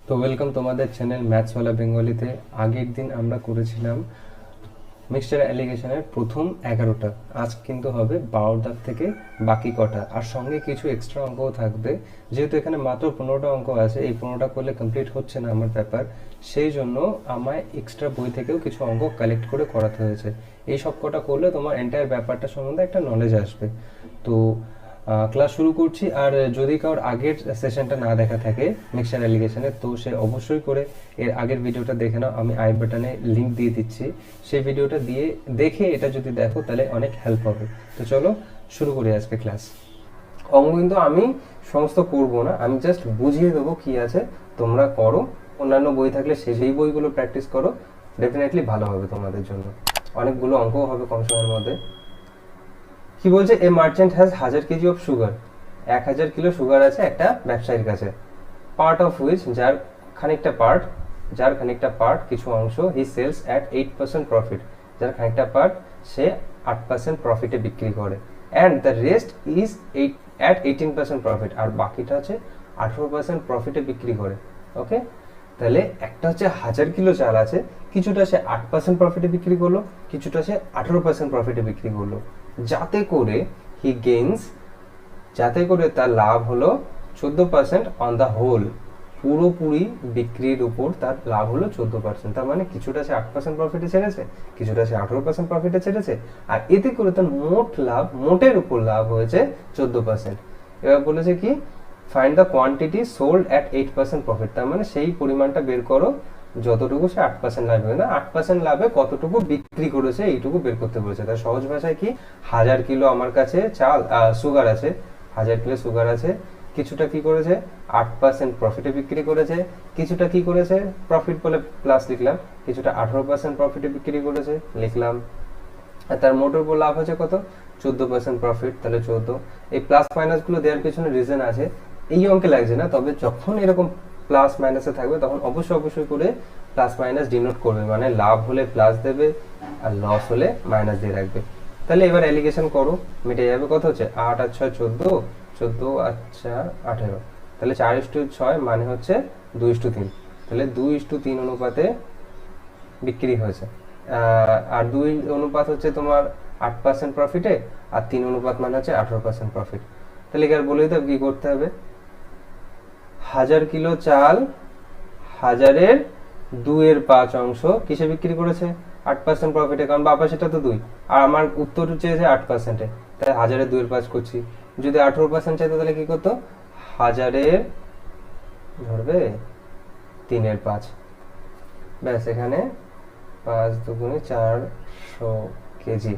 তো ওয়েলকাম তোমাদের চ্যানেল ম্যাথসওয়ালা বেঙ্গলিতে। আগের দিন আমরা করেছিলাম মিক্সচার অ্যালিগেশনের প্রথম 11টা। আজ কিন্তু হবে 12টার থেকে বাকি কটা, আর সঙ্গে কিছু এক্সট্রা অঙ্কও থাকবে। যেহেতু এখানে মাত্র 15টা অঙ্ক আছে, এই 15টা করলে কমপ্লিট হচ্ছে না আমার ব্যাপার, সেই জন্য আমায় এক্সট্রা বই থেকেও কিছু অঙ্ক কালেক্ট করে করাতে হয়েছে। এই সব কটা করলে তোমার এন্টায়ার ব্যাপারটা সম্বন্ধে একটা নলেজ আসবে। তো ক্লাস শুরু করছি। আর যদি কারোর আগের সেশনটা না দেখা থাকে মিক্সচার অ্যালিগেশনের, তো সে অবশ্যই করে এর আগের ভিডিওটা দেখে নাও। আমি আই বাটনে লিঙ্ক দিয়ে দিচ্ছি, সেই ভিডিওটা দিয়ে দেখে এটা যদি দেখো তাহলে অনেক হেল্প হবে। তো চলো শুরু করি আজকে ক্লাস। অঙ্ক কিন্তু আমি সমস্ত করব না, আমি জাস্ট বুঝিয়ে দেবো কি আছে, তোমরা করো। অন্যান্য বই থাকলে সেই বইগুলো প্র্যাকটিস করো, ডেফিনেটলি ভালো হবে তোমাদের জন্য। অনেকগুলো অঙ্কও হবে কম সময়ের মধ্যে। কি বলছে, a merchant has 1000 KG of sugar. 1000 kilo sugar আছে একটা ব্যবসায়ীর কাছে। পার্ট অফ হুইচ, যার খানিকটা পার্ট কিছু অংশ হি সেলস অ্যাট 8% প্রফিট, যার খানিকটা পার্ট সে 8% প্রফিটে বিক্রি করে। And the rest is at 18% profit, আর বাকিটা হচ্ছে 18% প্রফিটে বিক্রি করে। ওকে, তাহলে একটা হচ্ছে 1000 কিলো চাল আছে, কিছুটা সে 8% প্রফিটে বিক্রি করলো, কিছুটা সে 18% প্রফিটে বিক্রি করলো, যাতে করে হি গেইনস, যাতে করে তার লাভ হলো 14% অন দ্য হোল। পুরোপুরি বিক্রির উপর তার লাভ হলো 14%। তার মানে কিছুটা সে 8% প্রফিটে ছেড়েছে, কিছুটা সে 18% প্রফিটে ছেড়েছে, আর এতে করে তার মোট লাভ, মোটের উপর লাভ হয়েছে 14%। এবার বলেছে কি, find the quantity sold at 8% profit. তার মানে সেই পরিমাণটা বের করো যতটুকু সে 8% লাভ হবে, না 8% লাভে কতটুকু বিক্রি করেছে এইটুকু বের করতে বলেছে। তার সহজ ভাষায় কি, 1000 কিলো আমার কাছে সুগার আছে, 1000 কিলো সুগার আছে, কিছুটা কি করেছে 8% প্রফিটে বিক্রি করেছে, কিছুটা কি করেছে প্রফিট বলে প্লাস লিখলাম, কিছুটা 18% প্রফিটে বিক্রি করেছে লিখলাম, আর তার মোটের উপর লাভ হচ্ছে কত 14% প্রফিট, তাহলে 14। এই প্লাস মাইনাস গুলো দেওয়ার পিছনে রিজন আছে, এই অঙ্কে লাগছে না, তবে যখন এরকম প্লাস মাইনাসে থাকবে তখন অবশ্যই করে প্লাস মাইনাস ডিনোট করবে, মানে লাভ হলে প্লাস দেবে আর লস হলে মাইনাস দিয়ে রাখবে। তাহলে এবার অ্যালিগেশন করো, মিটে যাবে। কত হচ্ছে 8 আর 6 14, 14 আর 4 18, তাহলে 4:6 মানে হচ্ছে 2:3, তাহলে 2:3 অনুপাতে বিক্রি হয়েছে। আর 2 অনুপাত হচ্ছে তোমার 8% প্রফিটে, আর 3 অনুপাত মানে হচ্ছে 18% প্রফিট। তাহলে এবার বলেই দাও কি করতে হবে। 1000 কিলো চাল 1000-এর 2/5 অংশ কিসে বিক্রি করেছে 8% প্রফিটে, কারণ বাবা সেটা তো 2, আর আমার উত্তর চেয়েছে 8%-এ, তাই 1000-এর 2/5 করছি। যদি 18% চাইতো তাহলে কি করতো, 1000-এর ধরবে 3/5, ব্যাস এখানে 5 দুগুণে 400 কেজি।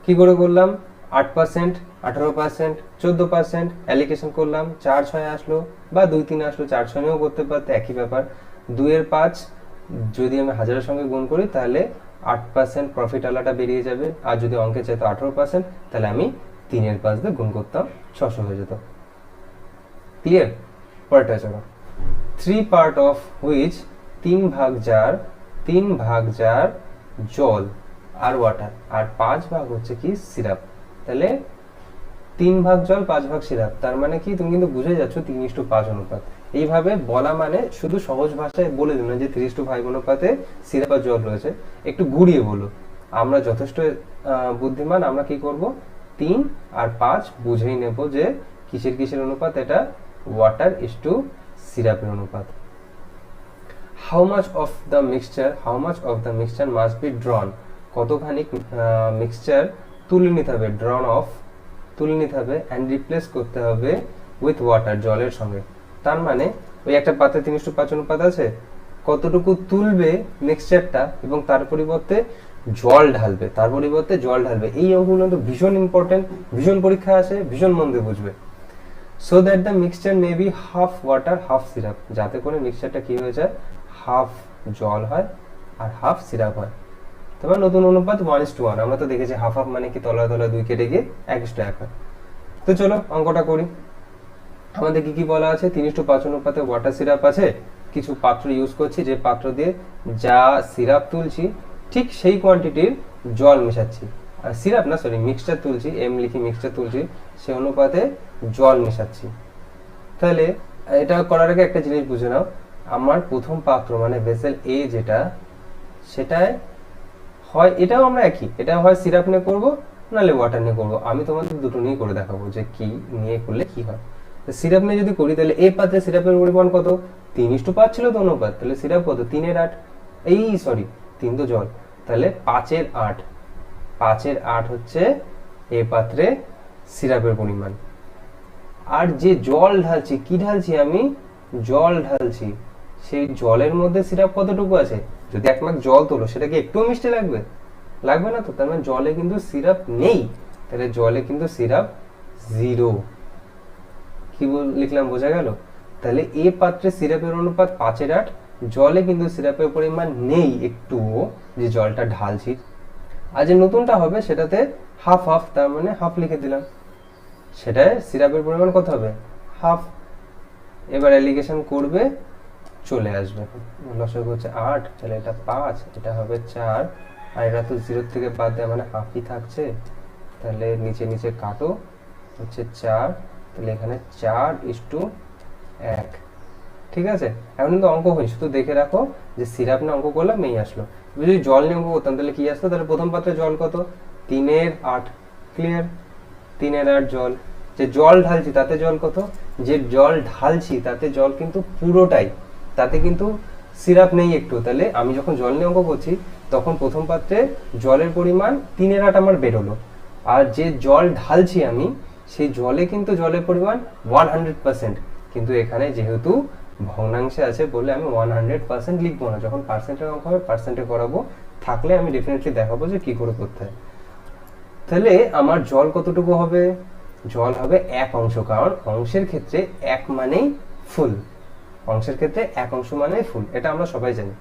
কি করে করলাম, 8%, 18%, 14% অ্যালিকেশন করলাম, 4-6 আসলো বা 2-3 আসলো, 4-6 নিয়েও করতে পারতে, একই ব্যাপার। 2/5 যদি আমি 1000-এর সঙ্গে গুণ করি তাহলে 8% প্রফিট আলাটা বেরিয়ে যাবে, আর যদি অঙ্কে চাইতো 18% তাহলে আমি 3/5 দিয়ে গুণ করতাম, 600 হয়ে যেত। ক্লিয়ার? পরেরটা চলো। 3 পার্ট অফ হুইচ, 3 ভাগ যার জল আর ওয়াটার, আর 5 ভাগ হচ্ছে কি সিরাপ। তাহলে 3 ভাগ জল 5 ভাগ সিরাপ, তার মানে কি তুমি কিন্তু বুঝে যাচ্ছ 3:5 অনুপাত। এইভাবে বলা মানে শুধু সহজ ভাষায় বলে দিন না যে 3:5 অনুপাতে সিরাপ আর জল রয়েছে, একটু ঘুরিয়ে বলো। আমরা যথেষ্ট বুদ্ধিমান, আমরা কি করব 3 আর 5 বুঝেই নেব যে কিসের অনুপাত, এটা ওয়াটার ইস টু সিরাপের অনুপাত। How much of the mixture must be drawn, কতখানি মিক্সচার তুলে নিতে হবে, drawn off তুলে নিতে হবে, and replace করতে হবে with water জলের সঙ্গে। তার মানে ওই একটা পাত্রে 3:5 অনুপাত আছে, কতটুকু তুলবে মিক্সচারটা এবং তার পরিবর্তে জল ঢালবে, এই অঙ্কগুলো তো ভীষণ ইম্পর্টেন্ট, ভীষণ পরীক্ষা আসে, ভীষণ মন দিয়ে বুঝবে। So that the mixture may be half water half syrup, যাতে করে মিক্সচারটা কি হয়ে যায়, হাফ জল হয় আর হাফ সিরাপ হয়। তোমার নতুন অনুপাত 1:1, আমরা তো দেখেছি হাফ হাফ মানে কি তলায় 2 কেটে গিয়ে 1:1 হয়। তো চলো অঙ্কটা করি। আমাদের কি বলা আছে, 3:5 অনুপাতে ওয়াটার সিরাপ আছে, কিছু পাত্র ইউজ করছি, যে পাত্র দিয়ে যা সিরাপ তুলছি ঠিক সেই কোয়ান্টিটির জল মেশাচ্ছি, আর সিরাপ না সরি মিক্সচার তুলছি, মিক্সচার তুলছি, সেই অনুপাতে জল মেশাচ্ছি। তাহলে এটা করার আগে একটা জিনিস বুঝে নাও, আমার প্রথম পাত্র মানে ভেসেল এ যেটা, সেটায় হয় এটাও আমরা একই, এটা হয় সিরাপ নিয়ে করবো নাহলে ওয়াটার নিয়ে করবো। আমি তোমাদের দুটো নিয়ে করে দেখাবো যে কি নিয়ে করলে কি হয়। সিরাপ নিয়ে যদি করি তাহলে এ পাত্রে সিরাপের পরিমাণ কত, 3:5 ছিল তো অনুপাত, তাহলে সিরাপ কত 3/8, এই সরি 3 তো জল, তাহলে 5/8, 5/8 হচ্ছে এ পাত্রে সিরাপের পরিমাণ। আর যে জল ঢালছি, কি ঢালছি আমি, জল ঢালছি, সেই জলের মধ্যে সিরাপ কতটুকু আছে, যদি 1 মগ জল তোলো সেটা কি একটু মিষ্টি লাগবে, লাগবে না তো, তার মানে জলে কিন্তু সিরাপ নেই, তাহলে জলে কিন্তু সিরাপ 0। কি লিখলাম বোঝা গেল? তাহলে এ পাত্রে সিরাপের অনুপাত 5/8, জলে কিন্তু সিরাপের পরিমাণ নেই একটুও, যে জলটা ঢালছি। আর যে নতুনটা হবে সেটাতে হাফ হাফ, তার মানে হাফ লিখে দিলাম, সেটায় সিরাপের পরিমাণ কত হবে, হাফ। এবার অ্যালিগেশন করবে, চলে আসবে, লসাগু হচ্ছে 8, তাহলে এটা 5, এটা হবে 4, আর এটা তো 0 থেকে বাদ দেয় মানে হাফই থাকছে, তাহলে নিচে নিচে কাটো, হচ্ছে 4, তাহলে এখানে 4:1। ঠিক আছে, এখন কিন্তু অঙ্ক হয়, শুধু দেখে রাখো যে সিরাপ নিয়ে অঙ্ক করলাম এই আসলো। যদি জল নিয়ে অঙ্ক করতাম তাহলে কি আসতো, তাহলে প্রথম পাত্রে জল কত, 3/8, ক্লিয়ার, 3/8 জল। যে জল ঢালছি তাতে জল কত, যে জল ঢালছি তাতে জল কিন্তু পুরোটাই, তাতে কিন্তু সিরাপ নেই একটু, তাহলে আমি যখন জল নিয়ে অঙ্ক করছি তখন প্রথম পাত্রে জলের পরিমাণ 3/8 আমার বেরোলো, আর যে জল ঢালছি আমি সেই জলে কিন্তু জলের পরিমাণ 100%, কিন্তু এখানে যেহেতু ভগ্নাংশে আছে বলে আমি 100% লিখবো না, যখন পার্সেন্টের অঙ্ক হবে পার্সেন্টে করাবো, থাকলে আমি ডেফিনেটলি দেখাবো যে কি করে করতে হয়। তাহলে আমার জল কতটুকু হবে, জল হবে 1 অংশ, কারণ অংশের ক্ষেত্রে 1 মানেই ফুল, অংশের ক্ষেত্রে 1 অংশ মানেই ফুল, এটা আমরা সবাই জানি।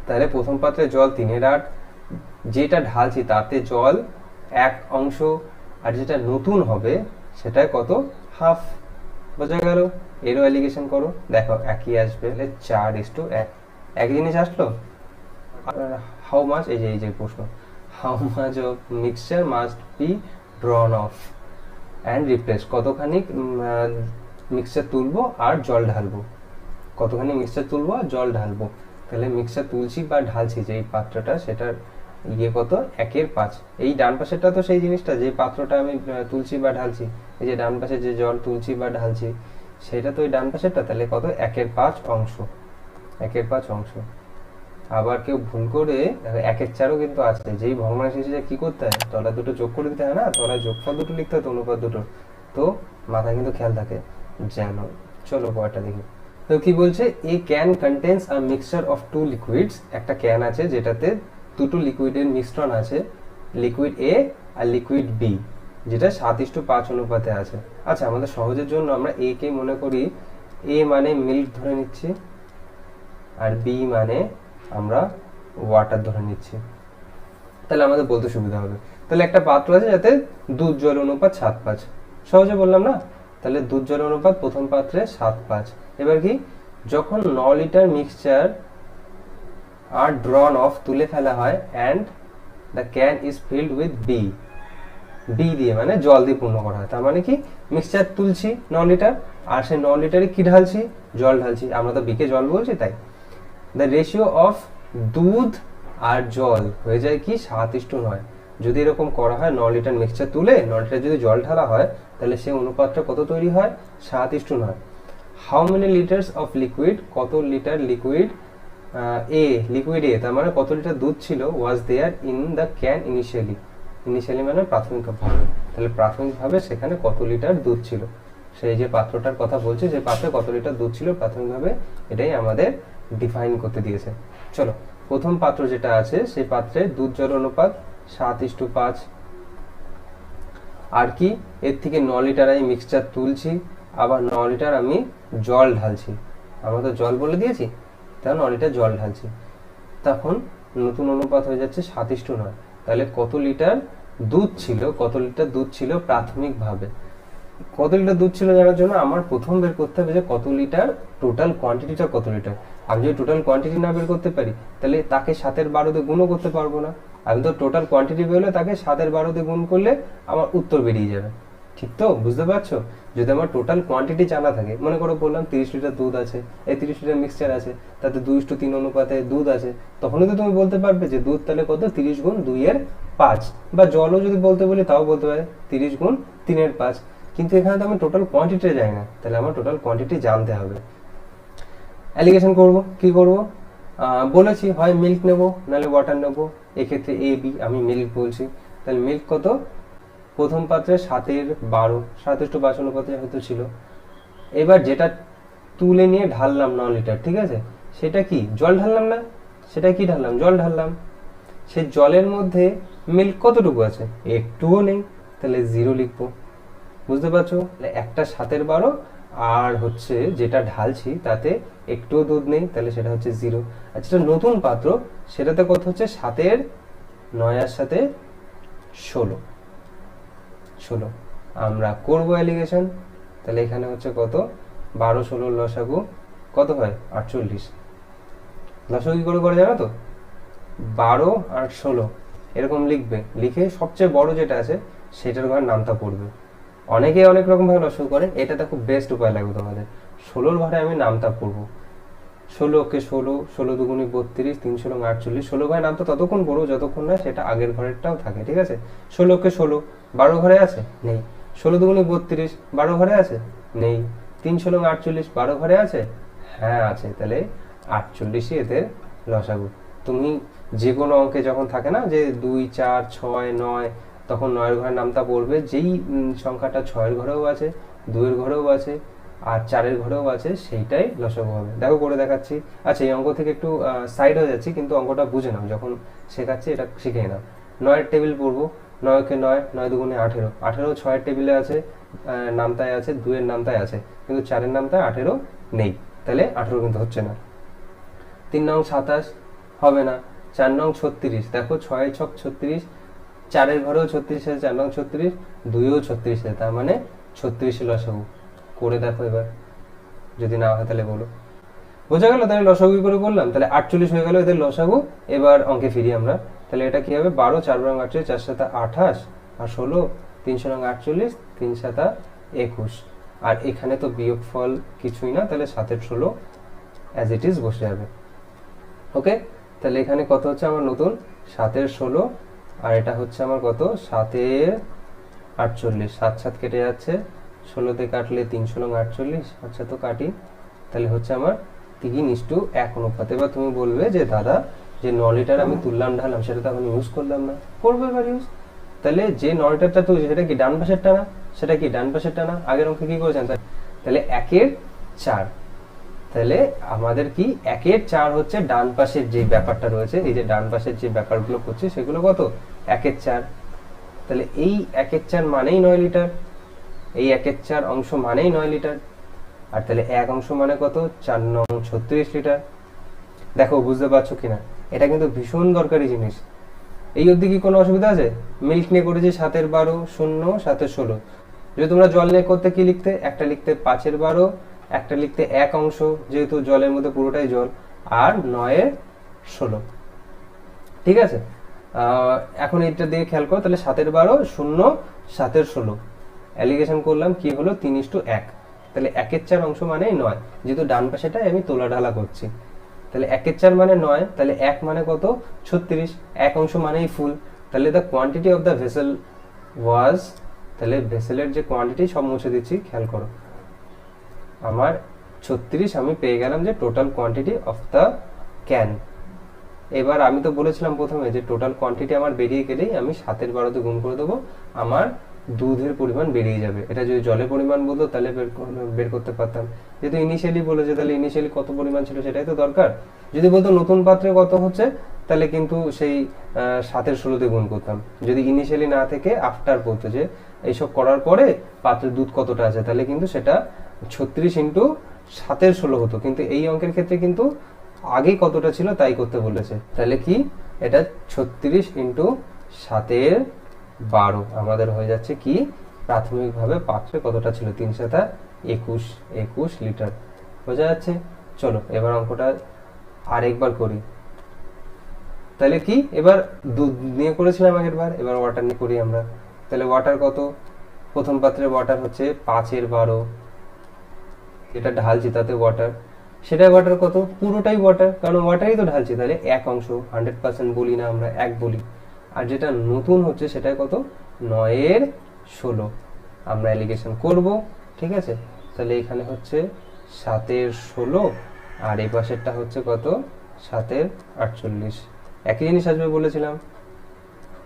তাহলে প্রথম পাত্রে জল 3/8, যেটা ঢালছি তাতে জল 1 অংশ, আর যেটা নতুন হবে সেটাই কত, হাফ। বোঝা গেল? এরও অ্যালিগেশন করো, দেখো একই আসবে, 4:1। এক জিনিস আসলো, হাউ মাচ, এই যে প্রশ্ন, how much of mixture must be ড্রন of and replace, কতখানি মিক্সচার তুলবো আর জল ঢালবো, কতখানি মিক্সচার তুলবো আর জল ঢালবো। তাহলে মিক্সচার তুলছি বা ঢালছি যে এই পাত্রটা, সেটার ইয়ে কত, 1/5। এই ডান পাশেরটা তো সেই জিনিসটা, যে পাত্রটা আমি তুলছি বা ঢালছি, এই যে ডান পাশে যে জল তুলছি বা ঢালছি সেটা তো ওই ডান পাশেরটা, তাহলে কত, 1/5 অংশ, 1/5 অংশ। আবার কেউ ভুল করে 1/4ও কিন্তু আছে, যেই ভগ্নাংশ এসে কি করতে হয়, তলা দুটো যোগ করে দিতে হয় না, তলায় যোগফল দুটো লিখতে হয়, অনুপাত দুটো, তো মাথায় কিন্তু খেয়াল থাকে যেন। চলো পরেরটা দেখি। তো কি বলছে, a can contains a mixture of 2 liquids, একটা ক্যান আছে যেটাতে দুটো লিকুইডের মিশ্রণ আছে, লিকুইড এ আর লিকুইড বি, যেটা 7:5 অনুপাতে আছে। আচ্ছা, আমাদের সহজের জন্য আমরা এ কে মনে করি, এ মানে মিল্ক ধরে নিচ্ছি, আর বি মানে আমরা ওয়াটার ধরে নিচ্ছি, তাহলে আমাদের বলতে সুবিধা হবে। তাহলে একটা পাত্র আছে যাতে দুধ জল অনুপাত 7:5, সহজে বললাম না, তাহলে দুধ জল অনুপাত প্রথম পাত্রে 7:5। এবার কি, যখন 9 litre mixture are drawn off, তুলে ফেলা হয়, and the can is filled with B, B দিয়ে মানে জল দিয়ে পূর্ণ করা হয়, তার মানে কি মিক্সচার তুলছি 9 লিটার, আর সেই 9 লিটারে কি ঢালছি, জল ঢালছি, আমরা তো বিকে জল বলছি তাই। দ্য রেশিও অফ দুধ আর জল হয়ে যায় কি 7:9। যদি এরকম করা হয়, 9 লিটার মিক্সচার তুলে 9 লিটার যদি জল ঢালা হয়, তাহলে সেই অনুপাতটা কত তৈরি হয়, 7:9। How many litres of liquid, কত litre liquid, A liquid A, তার মানে কত লিটার দুধ ছিল, was there in the can initially, initially মানে প্রাথমিকভাবে, তাহলে প্রাথমিকভাবে সেখানে কত লিটার দুধ ছিল, সেই যে পাত্রটার কথা বলছে, যে পাত্রে কত লিটার দুধ ছিল প্রাথমিকভাবে, এটাই আমাদের ডিফাইন করতে দিয়েছে। চলো, প্রথম পাত্র যেটা আছে সেই পাত্রে দুধ জল অনুপাত 7:5, আর কি এর থেকে 9 লিটার আমি মিক্সচার তুলছি, আবার 9 লিটার আমি জল ঢালছি, আমরা তো জল বলে দিয়েছি, তাহলে 9 লিটার জল ঢালছি, তখন নতুন অনুপাত হয়ে যাচ্ছে 7:9। তাহলে কত লিটার দুধ ছিল, কত লিটার দুধ ছিল প্রাথমিকভাবে, কত লিটার দুধ ছিল জানার জন্য আমার প্রথম বের করতে হবে যে কত লিটার, টোটাল কোয়ান্টিটিটা কত লিটার। আমি যদি টোটাল কোয়ান্টিটি না বের করতে পারি, তাহলে তাকে 7/12 দিয়ে গুণও করতে পারবো না, আমি তো টোটাল কোয়ান্টিটি বেরোলে তাকে 7/12 দিয়ে গুণ করলে আমার উত্তর বেরিয়ে যাবে, ঠিক তো, বুঝতে পারছো? যদি আমার টোটাল কোয়ান্টিটি জানা থাকে, মনে করো বললাম 30 লিটার দুধ আছে, এই 30 লিটার মিক্সচার আছে, তাতে 2:3 অনুপাতে দুধ আছে, তখনই তো তুমি বলতে পারবে যে দুধ তাহলে কত, 30 গুণ 2 এর 5। বা জলও যদি বলতে বলি তাও বলতে পারে 30 গুণ 3 এর 5। কিন্তু এখানে তো আমি টোটাল কোয়ান্টিটি জানি না, তাহলে আমার টোটাল কোয়ান্টিটি জানতে হবে। অ্যালিগেশন করব, কি করব? বলেছি হয় মিল্ক নেব নাহলে ওয়াটার নেব। এক্ষেত্রে এ বি, আমি মিল্ক বলছি। তাহলে মিল্ক কত, প্রথম পাত্রে 7/12, 7:5 অনুপাতে হয়তো ছিল। এবার যেটা তুলে নিয়ে ঢাললাম 9 লিটার, ঠিক আছে, সেটা কি জল ঢাললাম না, সেটা কি ঢাললাম, জল ঢাললাম। সেই জলের মধ্যে মিল্ক কতটুকু আছে, একটুও নেই, তাহলে 0 লিখবো। বুঝতে পারছো? একটা 7/12 আর হচ্ছে যেটা ঢালছি তাতে একটুও দুধ নেই, তাহলে সেটা হচ্ছে 0। আর যেটা নতুন পাত্র সেটাতে কত হচ্ছে, 7/9 আর 7/16। আমরা করব অ্যালিগেশন। তাহলে এখানে হচ্ছে কত, 12-16 লসাগু কত হয়, 48। লসাগু কি করে করে জানো তো, 12 আর 16 এরকম লিখবে, লিখে সবচেয়ে বড় যেটা আছে সেটার ঘর নামটা পড়বে। অনেকে অনেক রকম ভাবে লসাগু করে, এটাতে খুব বেস্ট উপায় লাগবে তোমাদের। 16 ঘরে আমি নামটা পড়বো, 16কে 16, 16 দুগুণে 32, 3 48। 16 ঘরে নামটা ততক্ষণ পড়বো যতক্ষণ না সেটা আগের ঘরেরটাও থাকে, ঠিক আছে। 16কে 16 12 ঘরে আছে, নেই। 16 দুগুণে 32 12 ঘরে আছে, নেই। 3 48 12 ঘরে আছে, হ্যাঁ আছে। তাহলে 48ই এদের লসাগু। তুমি যে কোনো অঙ্কে যখন থাকে না যে 2 4 6 9, তখন 9 ঘরের নামটা পড়বে, যেই সংখ্যাটা 6 ঘরেও আছে, 2 ঘরেও আছে আর 4 ঘরেও আছে, সেইটাই লসাগু হবে। দেখো করে দেখাচ্ছি। আচ্ছা, এই অঙ্ক থেকে একটু সাইড হয়ে যাচ্ছি, কিন্তু অঙ্কটা বুঝে নাও, যখন শেখাচ্ছি এটা শিখে নাও। 9 টেবিল পড়বো, 9কে 9, 9 দুগুণে 18, 18 6 টেবিলে আছে, নামতায় আছে, 2 নামতায় আছে, কিন্তু 4 নামতায় 18 নেই, তাহলে 18 কিন্তু হচ্ছে না। 3 নং 27 হবে না। 4 নং 36, দেখো 6 6 36, 4 ঘরেও 36 আছে, 4 নং 36, 2 36 আছে, তার মানে 36 লসাগু। করে দেখো এবার, যদি না হয় তাহলে বলো। বোঝা গেল? তাহলে লসাগু করে করলাম, তাহলে 48 হয়ে গেল এদের লসাগু। এবার অঙ্কে ফিরি আমরা। তাহলে এটা কি হবে, 12 4 রং 48, 4 7 28 আর 16, 3 রং 48, 3 7 21। আর এখানে তো বিয়োগফল কিছুই না, তাহলে 7 16 অ্যাজ ইট ইজ বসে যাবে। ওকে, তাহলে এখানে কত হচ্ছে আমার নতুন, 7 16, আর এটা হচ্ছে আমার কত, 7 48। 7 7 কেটে যাচ্ছে, 16তে কাটলে 3 রং 48, আচ্ছা তো কাটি। তাহলে হচ্ছে আমার 3:1 অনুপাত। এবার তুমি বলবে যে দাদা, যে 9 লিটার আমি তুললাম ঢাললাম সেটা তো এখন ইউজ করলাম না, করবো এবার ইউজ। তাহলে যে 9 লিটারটা তুলছি সেটা কি ডান পাশেরটা না, সেটা কি ডান পাশেরটা না, আগের অঙ্কে কি করেছেন, তাহলে 1/4। তাহলে আমাদের কি 1/4 হচ্ছে ডান পাশের যে ব্যাপারটা রয়েছে, এই যে ডান পাশের যে ব্যাপারগুলো করছে সেগুলো কত, 1/4। তাহলে এই 1/4 মানেই 9 লিটার, এই 1/4 অংশ মানেই 9 লিটার। আর তাহলে এক অংশ মানে কত, 4 নং 36 লিটার। দেখো বুঝতে পারছো কিনা, এটা কিন্তু ভীষণ দরকারি জিনিস। এই অবধি কি কোনো অসুবিধা আছে? মিল্ক নিয়ে করেছি 7/12, 0 7/16। যদি তোমরা জল নিয়ে করতে কি লিখতে, একটা লিখতে 5/12, একটা লিখতে এক অংশ, যেহেতু জলের মধ্যে পুরোটাই জল, আর 9/16। ঠিক আছে, এখন এটা দিয়ে খেয়াল করো, তাহলে 7/12, 0 7/16 অ্যালিগেশন করলাম, কি হলো 3:1। তাহলে 1/4 অংশ মানে 9, যেহেতু ডান পাশেটাই আমি তোলা ঢালা করছি। তাহলে 1/4 মানে 9, তাহলে 1 মানে কত, 36, এক অংশ মানেই ফুল। তাহলে the quantity of the vessel was, তাহলে ভেসেলের যে কোয়ান্টিটি সব মুছে দিচ্ছি, খেয়াল করো, আমার 36 আমি পেয়ে গেলাম যে total quantity of the can. এবার আমি তো বলেছিলাম প্রথমে যে টোটাল কোয়ান্টিটি আমার বেরিয়ে গেলেই আমি 7/12 গুণ করে দেবো, আমার দুধের পরিমাণ বেরিয়ে যাবে। এটা যদি জলের পরিমাণ বলতো তাহলে বের করতে পারতাম, যেহেতু ইনিশিয়ালি বলেছে তাহলে ইনিশিয়ালি কত পরিমাণ ছিল সেটাই তো দরকার। যদি বলতো নতুন পাত্রে কত হচ্ছে, তাহলে কিন্তু সেই 7/16 গুণ করতাম। যদি ইনিশিয়ালি না থেকে আফটার বলতো যে এইসব করার পরে পাত্রের দুধ কতটা আছে, তাহলে কিন্তু সেটা 36 ইন্টু 7/16 হতো। কিন্তু এই অঙ্কের ক্ষেত্রে কিন্তু আগে কতটা ছিল তাই করতে বলেছে। তাহলে কি এটা 36 ইন্টু 7/12 আমাদের হয়ে যাচ্ছে কি, প্রাথমিকভাবে পাত্রে কতটা ছিল, 3 7 21 লিটার। বোঝা যাচ্ছে? চলো এবার অঙ্কটা আরেকবার করি। তাহলে কি, এবার দুধ নিয়ে করেছিলাম আগের বার, এবার ওয়াটার নিয়ে করি আমরা। তাহলে ওয়াটার কত, প্রথম পাত্রে ওয়াটার হচ্ছে 5/12, যেটা ঢালছি তাতে ওয়াটার, সেটা ওয়াটার কত, পুরোটাই ওয়াটার, কারণ ওয়াটারই তো ঢালছি, তাহলে এক অংশ, 100% বলি না আমরা, এক বলি। আর যেটা নতুন হচ্ছে সেটাই কত, 9/16 আমরা অ্যালিগেশন করব, ঠিক আছে। তাহলে এখানে হচ্ছে 7/16, আর এই পাশেরটা হচ্ছে কত, 7/48, একই জিনিস আসবে বলেছিলাম।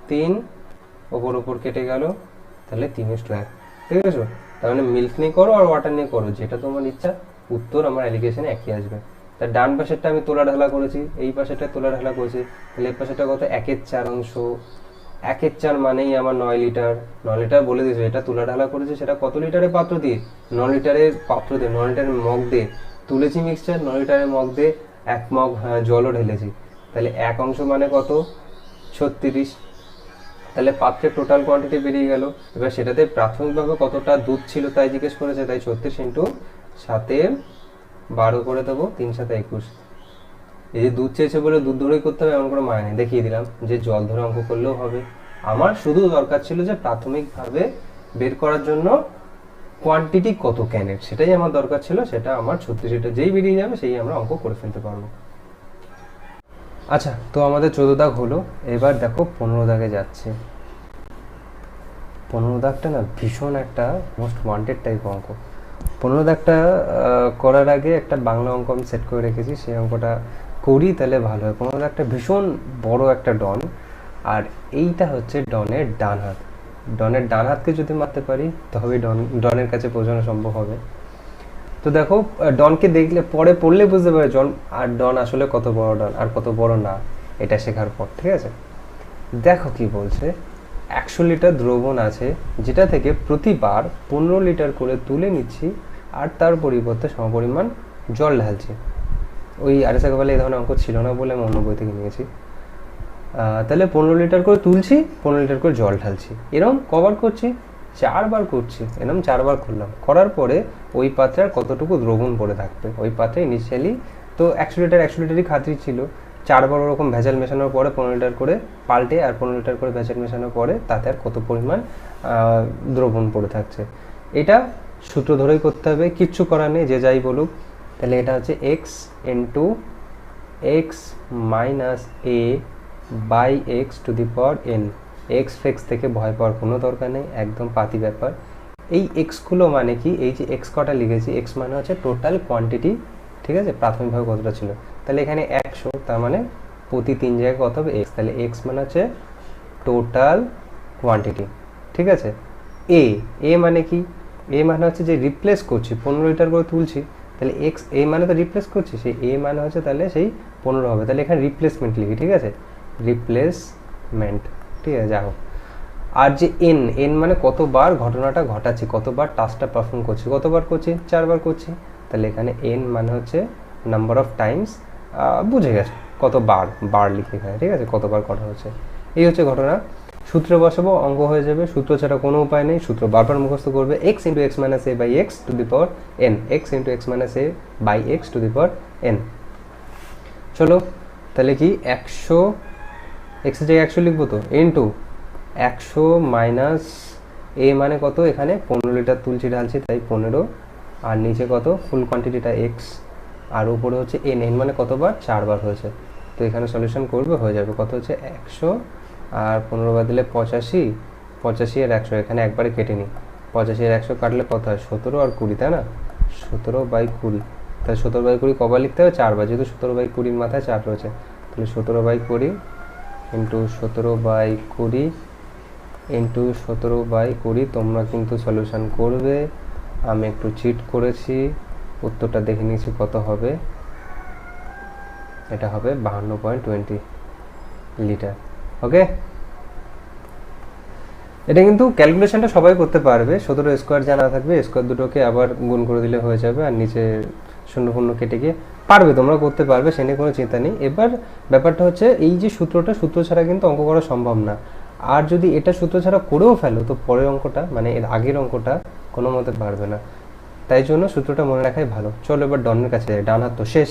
3 ওপর কেটে গেল, তাহলে 3:1, ঠিক আছে। তার মানে মিল্ক নিয়ে করো আর ওয়াটার নিয়ে করো, যেটা তোমার ইচ্ছা, উত্তর আমার অ্যালিগেশনে একই আসবে। তার ডান পাশেরটা আমি তোলা ঢালা করেছি, এই পাশেরটা তোলা ঢালা করেছি, তাহলে এই পাশেরটা কত, 1/4 অংশ, 1/4 মানেই আমার 9 লিটার। 9 লিটার বলে দিয়েছে, এটা তোলা ঢালা করেছে, সেটা কত লিটারের পাত্র দিয়ে, 9 লিটারের পাত্র দিয়ে, 9 লিটারের মগ দিয়ে তুলেছি মিক্সচার, 9 লিটারের মগ দিয়ে 1 মগ জলও ঢেলেছি, তাহলে 1 অংশ মানে কত, 36। তাহলে পাত্রের টোটাল কোয়ান্টিটি বেরিয়ে গেল। এবার সেটাতে প্রাথমিকভাবে কতটা দুধ ছিল তাই জিজ্ঞেস করেছে, তাই 36 ইন্টু 7/12 করে দেবো, 3×7=21। এই যে দুধ চেয়েছে বলে দুধ ধরেই করতে হবে এমন কোনো মানে নেই, দেখিয়ে দিলাম যে জল ধরে অঙ্ক করলেও হবে। আমার শুধু দরকার ছিল যে প্রাথমিকভাবে বের করার জন্য কোয়ান্টিটি কত ক্যানের, সেটাই আমার দরকার ছিল, সেটা আমার 36 লিটার যেই বেরিয়ে যাবে সেই আমরা অঙ্ক করে ফেলতে পারবো। আচ্ছা, তো আমাদের 14 দাগ হলো, এবার দেখো 15 দাগে যাচ্ছে। 15 দাগটা না ভীষণ একটা মোস্ট ওয়ান্টেড টাইপ অঙ্ক। 15 দাগটা করার আগে একটা বাংলা অঙ্ক আমি সেট করে রেখেছি, সেই অঙ্কটা করি তাহলে ভালো হয়। 15 দাগটা ভীষণ বড় একটা ডন, আর এইটা হচ্ছে ডনের ডান হাত। ডনের ডান হাতকে যদি মারতে পারি তবে ডনের কাছে পৌঁছানো সম্ভব হবে। তো দেখো, ডনকে দেখলে পরে পড়লে বুঝতে পারে ডন আসলে কত বড় ডন আর কত বড় না, এটা শেখার পর, ঠিক আছে। দেখো কি বলছে, 100 লিটার দ্রবণ আছে, যেটা থেকে প্রতিবার 15 লিটার করে তুলে নিচ্ছি আর তার পরিবর্তে সমপরিমাণ জল ঢালছি। ওই আরএস আগরওয়ালে এই ধরনের অঙ্ক ছিল না বলে আমি অন্য বই থেকে নিয়েছি। তাহলে 15 লিটার করে তুলছি, 15 লিটার করে জল ঢালছি, এরকম কবার করছি, 4 বার করছি, এরকম 4 বার করলাম। করার পরে ওই পাত্রে আর কতটুকু দ্রবণ পড়ে থাকবে, ওই পাত্রে ইনিশিয়ালি তো 100 লিটারই খাতির ছিল, 4 বার ওরকম ভেজাল মেশানোর পরে 15 লিটার করে পাল্টে আর 15 লিটার করে ভেজাল মেশানোর পরে তাতে আর কত পরিমাণ দ্রবণ পড়ে থাকছে, এটা সূত্র ধরেই করতে হবে, কিচ্ছু করার নেই, যে যাই বলুক। তাহলে এটা হচ্ছে x into x minus a by x to the power n. X ফেক্স থেকে ভয় পাওয়ার কোনো দরকার নেই, একদম পাতি ব্যাপার। এই এক্সগুলো মানে কি, এই যে এক্স কটা লিখেছি, এক্স মানে হচ্ছে টোটাল কোয়ান্টিটি, ঠিক আছে, প্রাথমিকভাবে কতটা ছিল। তাহলে এখানে 100, তার মানে প্রতি 3 জায়গায় কত হবে, এক্স, তাহলে এক্স মানে হচ্ছে টোটাল কোয়ান্টিটি, ঠিক আছে। এ মানে কি, এ মানে হচ্ছে যে রিপ্লেস করছি, 15 লিটার করে তুলছি, তাহলে এক্স, এ মানে তো রিপ্লেস করছি, সেই এ মানে হচ্ছে তাহলে সেই 15 হবে, তাহলে এখানে রিপ্লেসমেন্ট লিখি, ঠিক আছে, রিপ্লেসমেন্ট, ঠিক আছে, যাই হোক। আর যে এন মানে কতবার ঘটনাটা ঘটাচ্ছি, কতবার টাস্কটা পারফর্ম করছি, কতবার করছি, 4 বার করছি, তাহলে এখানে এন মানে হচ্ছে নাম্বার অফ টাইমস, বুঝে গেছে বার লিখে এখানে, ঠিক আছে, কতবার করা হচ্ছে, এই হচ্ছে ঘটনা। সূত্র বসাবো, অঙ্ক হয়ে যাবে, সূত্র ছাড়া কোনো উপায় নেই, সূত্র বারবার মুখস্থ করবে, x into x minus a by x to the power n, x into x minus a by x to the power n. চলো তাহলে কি 100, এক্স এর জায়গায় 100 লিখবো তো, ইন্টু 100 মাইনাস এ মানে কত, এখানে 15 লিটার তুলছি ঢালছি তাই 15, আর নিচে কত ফুল কোয়ান্টিটিটা এক্স, আর উপরে হচ্ছে এন, এন মানে কতবার, 4 বার হয়েছে, তো এখানে সলিউশন করবে, হয়ে যাবে কত হচ্ছে 100 আর 15 বার দিলে 85, 85 আর 100 এখানে একবারে কেটে নিই, 85 আর 100 কাটলে কত হয়, 17 আর 20, তাই না, 17/20, তাহলে 17/20 কবার লিখতে হবে, 4 বার, যেহেতু 17/20 মাথায় 4 রয়েছে, তাহলে 17/20 ইন্টু 17/20 ইন্টু 17/20, তোমরা কিন্তু সলিউশন করবে, আমি একটু চিট করেছি, উত্তরটা দেখে নিয়েছি কত হবে, এটা হবে 52.20 লিটার। ওকে, এটা কিন্তু ক্যালকুলেশনটা সবাই করতে পারবে, 17 স্কোয়ার জানা থাকবে, স্কোয়ার দুটোকে আবার গুণ করে দিলে হয়ে যাবে, আর নিচে শূন্য কেটে গিয়ে পারবে, তোমরা করতে পারবে, সে নিয়ে কোনো চিন্তা নেই। এবার ব্যাপারটা হচ্ছে এই যে সূত্র ছাড়া কিন্তু অঙ্ক করা সম্ভব না, আর যদি এটা সূত্র ছাড়া করেও ফেলো তো পরের অঙ্কটা মানে এর আগের অঙ্কটা কোনো মতে পারবে না, তাই জন্য সূত্রটা মনে রাখাই ভালো। চলো এবার ডনের কাছে যাই, ডান হাত তো শেষ,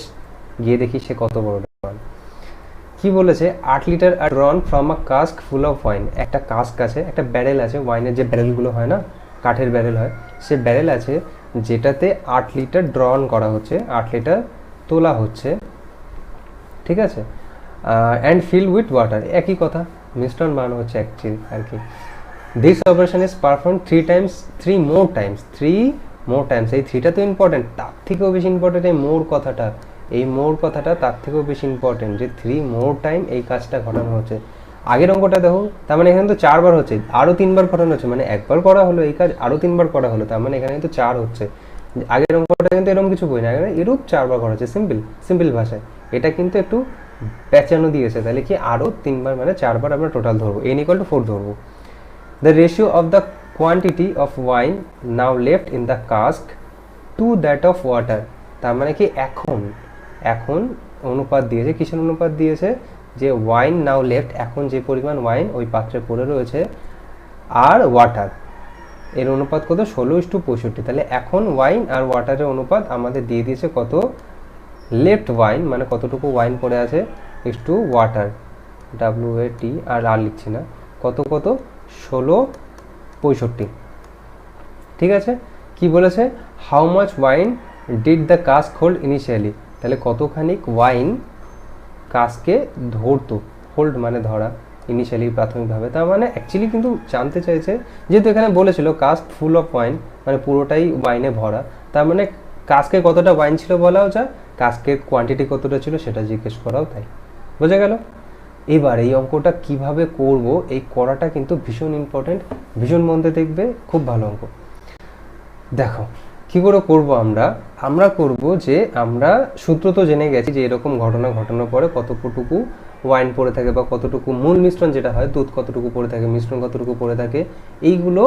গিয়ে দেখি সে কত বড় ডন। কি বলেছে, 8 litre drawn from a cask full of wine, একটা কাস্ক আছে, একটা ব্যারেল আছে, ওয়াইনের যে ব্যারেলগুলো হয় না কাঠের ব্যারেল হয়, সে ব্যারেল আছে যেটাতে 8 লিটার ড্রন করা হচ্ছে, 8 লিটার তোলা হচ্ছে, ঠিক আছে, অ্যান্ড ফিল উইথ ওয়াটার, একই কথা, মিশ্রণ বানানো হচ্ছে অ্যাকচুয়ালি আর কি। This operation is perform 3 more times, এই 3টা তো ইম্পর্টেন্ট, তার থেকেও বেশি ইম্পর্টেন্ট এই মোর কথাটা তার থেকেও বেশি ইম্পর্টেন্ট, যে 3 more টাইম এই কাজটা ঘটানো হচ্ছে। আগের অঙ্কটা দেখো, তার মানে এখানে তো 4 বার হচ্ছে, আরও 3 বার ঘটানো হচ্ছে, মানে একবার করা হলো এই কাজ, আরও 3 বার করা হলো, তার মানে এখানে কিন্তু 4 হচ্ছে। আগের অঙ্কটা কিন্তু এরকম কিছু বই না, এরূপ 4 বার করা হচ্ছে, সিম্পল ভাষায়। এটা কিন্তু একটু প্যাঁচানো দিয়েছে, তাহলে কি আরও 3 বার মানে 4 বার আমরা টোটাল ধরবো, n=4 ধরবো। The ratio of the quantity of wine now left in the cask to that of water, তার মানে কি এখন অনুপাত দিয়েছে, কিসের অনুপাত দিয়েছে, যে ওয়াইন নাও লেফট, এখন যে পরিমাণ ওয়াইন ওই পাত্রে পড়ে রয়েছে, আর ওয়াটার এর অনুপাত কত, 16:65। তাহলে এখন ওয়াইন আর ওয়াটারের অনুপাত আমাদের দিয়ে দিয়েছে কত, লেফট ওয়াইন মানে কতটুকু ওয়াইন পড়ে আছে, টু ওয়াটার, WAT আর লিখছি না, কত 16:65, ঠিক আছে। কি বলেছে, how much wine did the cask hold initially, তাহলে কতখানিক ওয়াইন কাস্কে ধরতো, হোল্ড মানে ধরা, ইনিশিয়ালি প্রাথমিকভাবে, তার মানে অ্যাকচুয়ালি কিন্তু জানতে চাইছে, যেহেতু এখানে বলেছিল কাস্ক ফুল অফ ওয়াইন মানে পুরোটাই ওয়াইনে ভরা, তার মানে কাস্কে কতটা ওয়াইন ছিল বলাও যায়, কাস্কের কোয়ান্টিটি কতটা ছিল সেটা জিজ্ঞেস করাও তাই, বোঝা গেল। এবার এই অঙ্কটা কিভাবে করব, এই করাটা কিন্তু ভীষণ ইম্পর্টেন্ট, ভীষণ মন দিয়ে দেখবে, খুব ভালো অঙ্ক। দেখো কি করে করব, আমরা করব যে আমরা সূত্র তো জেনে গেছি যে এরকম ঘটনা ঘটানোর পরে কতটুকু ওয়াইন পড়ে থাকে, বা কতটুকু মূল মিশ্রণ যেটা হয় দুধ কতটুকু পড়ে থাকে, মিশ্রণ কতটুকু পড়ে থাকে, এইগুলো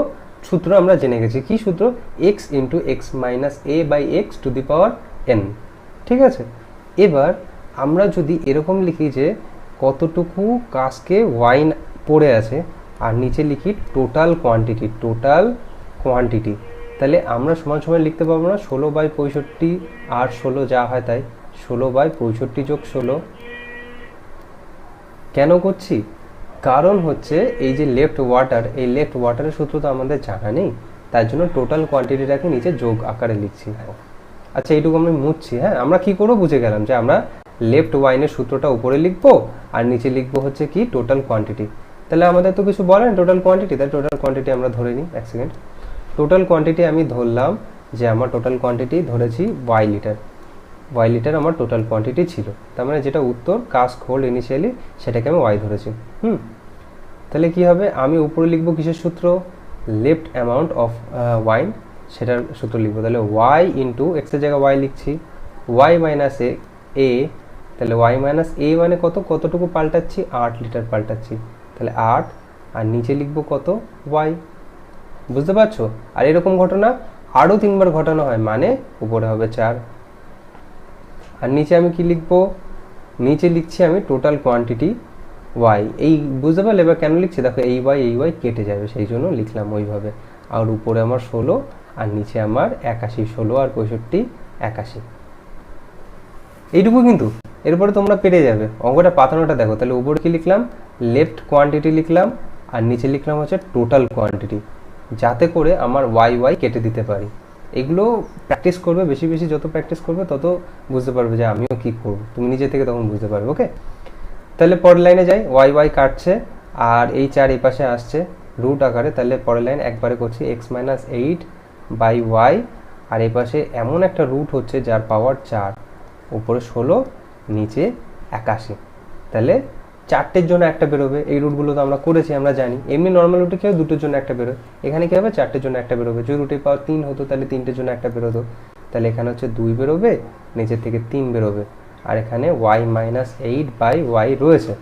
সূত্র আমরা জেনে গেছি। কি সূত্র, x × x - a/x⁴n, ঠিক আছে। এবার আমরা যদি এরকম লিখি যে কতটুকু কাস্কে ওয়াইন পড়ে আছে, আর নিচে লিখি টোটাল কোয়ান্টিটি, তাহলে আমরা সমান সমান লিখতে পারবো না 16/65 আর 16 যা হয় তাই, 16/65 + 16। কেন করছি, কারণ হচ্ছে এই যে লেফট ওয়াটারের সূত্র তো আমাদের জানা নেই, তার জন্য টোটাল কোয়ান্টিটিটাকে নিচে যোগ আকারে লিখছি। আচ্ছা এইটুকু আমি মুছছি, হ্যাঁ আমরা কি করবো বুঝে গেলাম, যে আমরা লেফট ওয়াইনের সূত্রটা উপরে লিখবো আর নিচে লিখবো হচ্ছে কি টোটাল কোয়ান্টিটি। তাহলে আমাদের তো কিছু বলেন টোটাল কোয়ান্টিটি, তাই টোটাল কোয়ান্টিটি আমরা ধরে নিই, এক সেকেন্ড। টোটাল কোয়ান্টিটি আমি ধরলাম যে আমার টোটাল কোয়ান্টিটি ধরেছি ওয়াই লিটার আমার টোটাল কোয়ান্টিটি ছিল, তার মানে যেটা উত্তর কাস্ক হোল্ড ইনিশিয়ালি সেটাকে আমি ওয়াই ধরেছি। তাহলে কি হবে, আমি উপরে লিখবো কিসের সূত্র, লেফট অ্যামাউন্ট অফ ওয়াইন, সেটার সূত্র লিখবো। তাহলে ওয়াই ইন্টু এক্সের জায়গায় ওয়াই লিখছি, ওয়াই মাইনাস এ, তাহলে ওয়াই মাইনাস এ মানে কতটুকু পাল্টাচ্ছি, 8 লিটার পাল্টাচ্ছি, তাহলে 8, আর নিচে লিখবো কত, ওয়াই, বুঝতে পারছো। আর এরকম ঘটনা আরও 3 বার ঘটানো হয়, মানে উপরে হবে 4, আর নিচে আমি কি লিখবো, নিচে লিখছি আমি টোটাল কোয়ান্টিটি ওয়াই, এই বুঝতে পারলে। এবার কেন লিখছি দেখো, এই ওয়াই কেটে যাবে, সেই জন্য লিখলাম ওইভাবে। আর উপরে আমার 16 আর নিচে আমার 81, 16 আর 65 81, এইটুকু কিন্তু। এরপরে তোমরা পেরে যাবে, অঙ্কটা পাতানোটা দেখো। তাহলে উপরে কি লিখলাম, লেফট কোয়ান্টিটি লিখলাম, আর নিচে লিখলাম হচ্ছে টোটাল কোয়ান্টিটি, যাতে করে আমার ওয়াই কেটে দিতে পারি। এগুলো প্র্যাকটিস করবে, বেশি যত প্র্যাকটিস করবে তত বুঝতে পারবে যে আমিও কি করব, তুমি নিজে থেকে তখন বুঝতে পারবে। ওকে, তাহলে পরের লাইনে যাই, ওয়াই কাটছে আর এই 4 এই পাশে আসছে রুট আকারে, তাহলে পরের লাইন একবারে করছি x - 8/y, আর এই পাশে এমন একটা রুট হচ্ছে যার পাওয়ার 4, উপরে 16 নিচে 81, তাহলে 4টের জন্য একটা বেরোবে। এই রুটগুলো তো আমরা করেছি, আমরা জানি। এমনি নর্মাল রুটে কি হয়, 2টোর জন্য একটা বেরোয়, এখানে কি হবে 4টের জন্য একটা বেরোবে। যদি রুটের পাওয়ার 3 হতো তাহলে 3টের জন্য একটা বেরোতো, তাহলে এখানে হচ্ছে 2 বেরোবে, নিচের থেকে 3 বেরোবে, আর এখানে y - 8/y রয়েছে,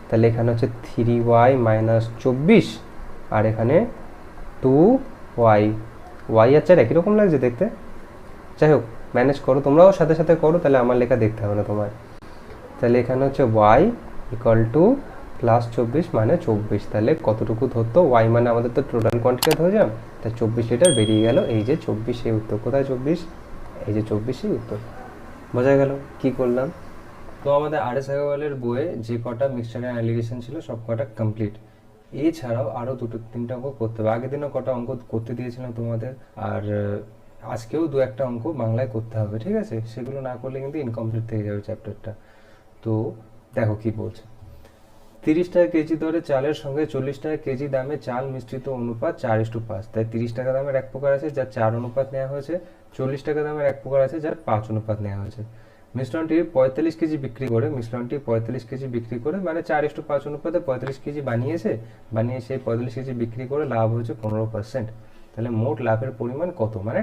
তাহলে এখানে হচ্ছে 3y - 24, আর এখানে 2y, y আর 4 একই রকম লাগছে দেখতে। যাই হোক, ম্যানেজ করো, তোমরাও সাথে সাথে করো, তাহলে আমার লেখা দেখতে হবে না তোমার। তাহলে এখানে হচ্ছে y = +24 মানে 24, তাহলে কতটুকু ধরতো, y মানে আমাদের তো টোটাল কোয়ান্টিটি ধরেছিলাম, তাই 24 লিটার বেরিয়ে গেল। এই যে 24 এই উত্তর, কোথায় 24, এই যে 24 এই উত্তর, বোঝা গেল কি করলাম। তো আমাদের RS আগরওয়ালের বইয়ে যে কটা মিক্সচার অ্যান্ড অ্যালিগেশন ছিল সব কটা কমপ্লিট। এছাড়াও আরও 2-3টা অঙ্ক করতে হবে। আগের দিনও কটা অঙ্ক করতে দিয়েছিলাম তোমাদের, আর আজকেও 2-1টা অঙ্ক বাংলায় করতে হবে, ঠিক আছে? সেগুলো না করলে কিন্তু ইনকমপ্লিট থেকে যাবে চ্যাপ্টারটা। তো দেখো কি বলছে, 30 টাকা কেজি দরে চালের সঙ্গে 40 টাকা কেজি দামে চাল মিশ্রিত অনুপাত 4:5। তাই 30 টাকা দামের এক প্রকার আছে যার 4 অনুপাত নেওয়া হয়েছে, 40 টাকা দামের এক প্রকার আছে যার 5 অনুপাত নেওয়া হয়েছে। মিশ্রণটি 45 কেজি বিক্রি করে, মিশ্রণটি 45 কেজি বিক্রি করে মানে 4:5 অনুপাতে 45 কেজি বানিয়ে সেই 45 কেজি বিক্রি করে লাভ হয়েছে 15%। তাহলে মোট লাভের পরিমাণ কত, মানে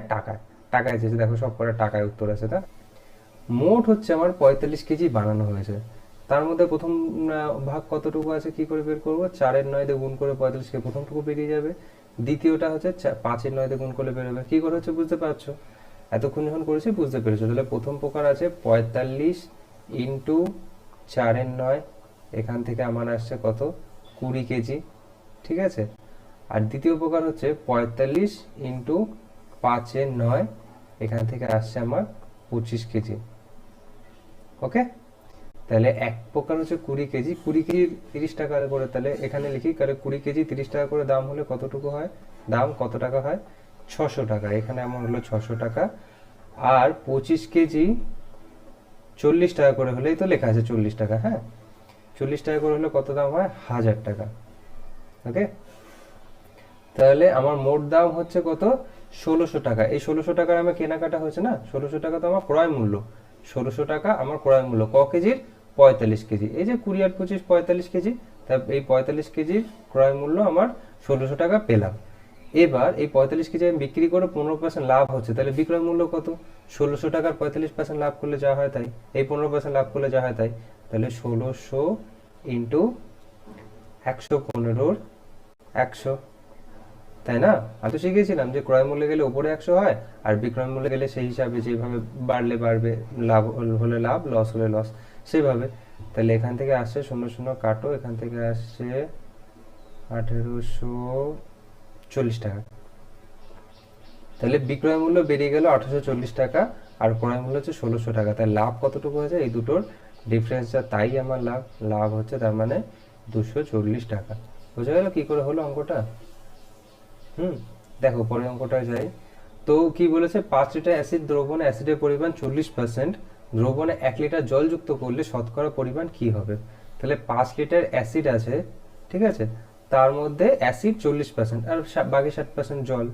টাকায় চেয়েছে। দেখো সব কটা টাকায় উত্তর আছে। তা মোট হচ্ছে আমার 45 কেজি বানানো হয়েছে, তার মধ্যে প্রথম ভাগ কতটুকু আছে কি করে বের করবো? 4-এর 9 দিয়ে গুণ করে 45কে প্রথমটুকু বেরিয়ে যাবে, দ্বিতীয়টা হচ্ছে 5-এর 9 দিয়ে গুণ করলে বেরোবে। কি করে হচ্ছে বুঝতে পারছো? এতক্ষণ যখন করেছি বুঝতে পেরেছো। তাহলে প্রথম প্রকার আছে 45 ইন্টু 4-এর 9, এখান থেকে আমার আসছে কত? 20 কেজি, ঠিক আছে? আর দ্বিতীয় প্রকার হচ্ছে 45 ইন্টু 5-এর 9, এখান থেকে আসছে আমার 25 কেজি। ওকে, তাহলে এক প্রকার হচ্ছে 20 কেজি, 20 কেজি 30 টাকা করে। তাহলে এখানে লিখি, কারণ 20 কেজি 30 টাকা করে দাম হলে কতটুকু হয়? দাম কত টাকা হয়? 600 টাকা। এখানে আমার হলো 600 টাকা। আর 25 কেজি 40 টাকা করে হলেই তো লেখা আছে 40 টাকা। হ্যাঁ, 40 টাকা করে হলে কত দাম হয়? 1000 টাকা। ওকে, তাহলে আমার মোট দাম হচ্ছে কত? 1600 টাকা। এই 1600 টাকার আমার কেনাকাটা হয়েছে না, 1600 টাকা তো আমার ক্রয় মূল্য। 1600 টাকা আমার ক্রয় মূল্য ক কেজির? 45 কেজি। এই যে 20 আর 25 45 কেজি, তা এই 45 কেজির ক্রয় মূল্য আমার 1600 টাকা পেলাম। এবার এই 45 কেজি আমি বিক্রি করে 15% লাভ হচ্ছে, তাহলে বিক্রয় মূল্য কত? 1600 টাকার 45% লাভ করলে যা হয় তাই, এই 15% লাভ করলে যা হয় তাই। তাহলে 1600 ইন্টু 115 100, তাই না? আমি তো শিখেছিলাম যে ক্রয় মূল্যে গেলে উপরে 100 হয়, আর বিক্রয় মূল্যে গেলে সেই হিসাবে যেভাবে বাড়লে বাড়বে, লাভ হলে লাভ, লস হলে লস, সেভাবে। তাহলে এখান থেকে আসছে 00 কাটো, এখান থেকে আসছে 1840 টাকা। তাহলে বিক্রয় মূল্য বেরিয়ে গেল 1840 টাকা, আর ক্রয় মূল্য হচ্ছে 1600 টাকা। তাহলে লাভ কতটুকু হয়েছে? এই দুটোর ডিফারেন্স যা, তাই আমার লাভ হচ্ছে, তার মানে 240 টাকা। বোঝা গেল কি করে হলো অঙ্কটা? দেখো পরের অঙ্কটায় যাই। তো কি বলেছে? 5 লিটার অ্যাসিড দ্রবণে অ্যাসিডের পরিমাণ 40%, দ্রবণে 1 লিটার জল যুক্ত করলে শতকরা পরিমাণ কি হবে? তাহলে 5 লিটার অ্যাসিড আছে, ঠিক আছে, তার মধ্যে অ্যাসিড 40% আর বাকি 60% জল,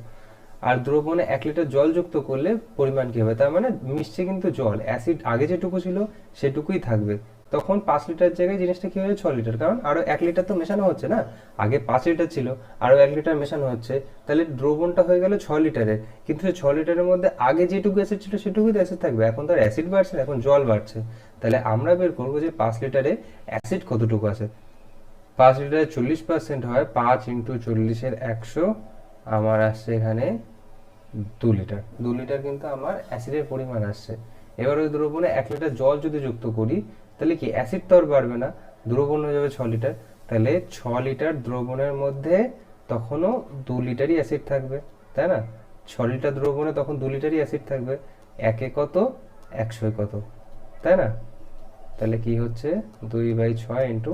আর দ্রবণে 1 লিটার জল যুক্ত করলে পরিমাণ কি হবে? তার মানে মিশছে কিন্তু জল, অ্যাসিড আগে যেটুকু ছিল সেটুকুই থাকবে। তখন 5 লিটার জায়গায় জিনিসটা কি হয়ে 6 লিটার, কারণ আরো 1 লিটার তো মেশানো হচ্ছে না। আগে 5 লিটার ছিল, আরো 1 লিটার মেশানো হচ্ছে, তাহলে দ্রবণটা হয়ে গেল 6 লিটারের। কিন্তু সেই 6 লিটারের মধ্যে আগে যেটুকু অ্যাসিড ছিল সেটুকুই তো অ্যাসিড থাকবে, এখন তো আর অ্যাসিড বাড়ছে না, এখন জল বাড়ছে। তাহলে আমরা বের করবো যে 5 লিটারে অ্যাসিড কতটুকু আছে। 5 লিটারে 40% হয়, 5 ইন্টু 40-এর 100, আমার আসছে এখানে 2 লিটার। 2 লিটার কিন্তু আমার অ্যাসিডের পরিমাণ আসছে। এবার ওই দ্রবণে 1 লিটার জল যদি যুক্ত করি, তাহলে কি অ্যাসিড তো আর বাড়বে না, দ্রবণ হয়ে যাবে 6 লিটার। তাহলে 6 লিটার দ্রবণের মধ্যে তখনও 2 লিটারই অ্যাসিড থাকবে, তাই না? 6 লিটার দ্রবণে তখন 2 লিটারই অ্যাসিড থাকবে। একে কত, 100 কত, তাই না? তাহলে কি হচ্ছে 2/6 ইন্টু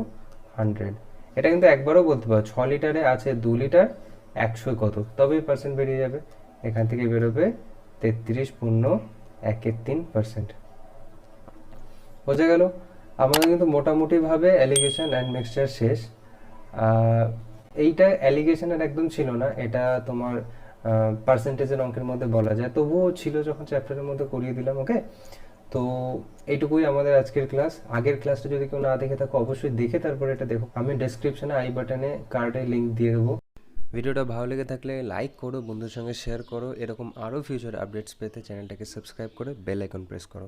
100। এটা কিন্তু একবারও বলতে পারো, 6 লিটারে আছে 2 লিটার, 100 কত, তবেই পার্সেন্ট বেরিয়ে যাবে। এখান থেকে বেরোবে 33.13%। বোঝা গেল? আমাদের কিন্তু মোটামুটিভাবে অ্যালিগেশন অ্যান্ড মিক্সচার শেষ। এইটা অ্যালিগেশনের একদম ছিল না, এটা তোমার পার্সেন্টেজের অঙ্কের মধ্যে বলা যায়, তবুও ছিল যখন চ্যাপ্টারের মধ্যে করিয়ে দিলাম। ওকে, তো এইটুকুই আমাদের আজকের ক্লাস। আগের ক্লাসটা যদি কেউ না দেখে থাকো অবশ্যই দেখে তারপরে এটা দেখো। আমি ডেসক্রিপশনে আই বাটনে কার্ডে লিঙ্ক দিয়ে দেবো। ভিডিওটা ভালো লেগে থাকলে লাইক করো, বন্ধুদের সঙ্গে শেয়ার করো। এরকম আরও ফিউচার আপডেটস পেতে চ্যানেলটাকে সাবস্ক্রাইব করে বেল আইকন প্রেস করো।